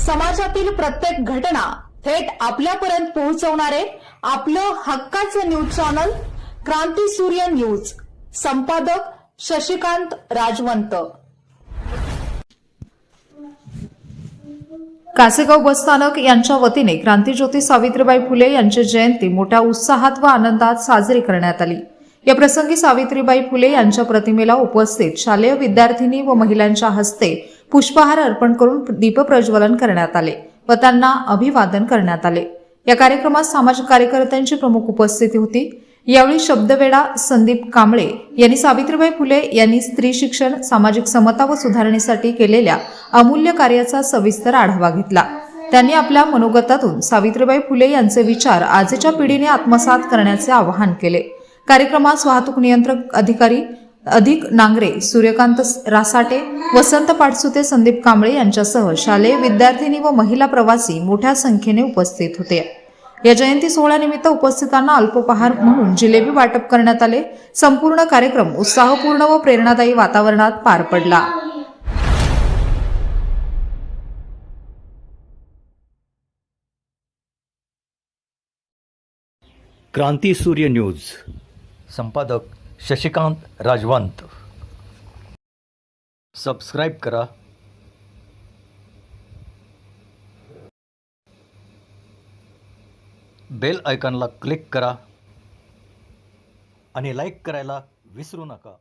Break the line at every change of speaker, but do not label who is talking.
समाजातील प्रत्येक घटना थेट आपल्यापर्यंत पोहोचवणारे आपलं हक्काचं न्यूज चॅनल क्रांती सूर्य न्यूज. संपादक शशिकांत राजवंत. कासेगाव बसस्थानक यांच्या वतीने क्रांतीज्योती सावित्रीबाई फुले यांची जयंती मोठ्या उत्साहात व आनंदात साजरी करण्यात आली. या प्रसंगी सावित्रीबाई फुले यांच्या प्रतिमेला उपस्थित शालेय विद्यार्थिनी व महिलांच्या हस्ते पुष्पहार अर्पण करून दीपप्रज्वलन करण्यात आले व त्यांना अभिवादन करण्यात आले. या कार्यक्रमात सामाजिक कार्यकर्त्यांची प्रमुख उपस्थिती होती. यावेळी शब्दवेडा संदीप कांबळे यांनी सावित्रीबाई फुले यांनी स्त्री शिक्षण, सामाजिक समता व सुधारणेसाठी केलेल्या अमूल्य कार्याचा सविस्तर आढावा घेतला. त्यांनी आपल्या मनोगतातून सावित्रीबाई फुले यांचे विचार आजच्या पिढीने आत्मसात करण्याचे आवाहन केले. कार्यक्रमास वाहतूक नियंत्रक अधिकारी अधिक नांगरे, सूर्यकांत रासाटे, वसंत पाटसुते, संदीप कांबळे यांच्यासह शालेय विद्यार्थिनी व महिला प्रवासी मोठ्या संख्येने उपस्थित होते. या जयंती सोहळ्यानिमित्त उपस्थितांना अल्पोपहार म्हणून जिलेबी वाटप करण्यात आले. संपूर्ण कार्यक्रम उत्साहपूर्ण व प्रेरणादायी वातावरणात पार पडला.
क्रांती सूर्य न्यूज. संपादक शशिकांत राजवंत. सबस्क्राईब करा, बेल आयकॉनला क्लिक करा आणि लाईक करायला विसरू नका.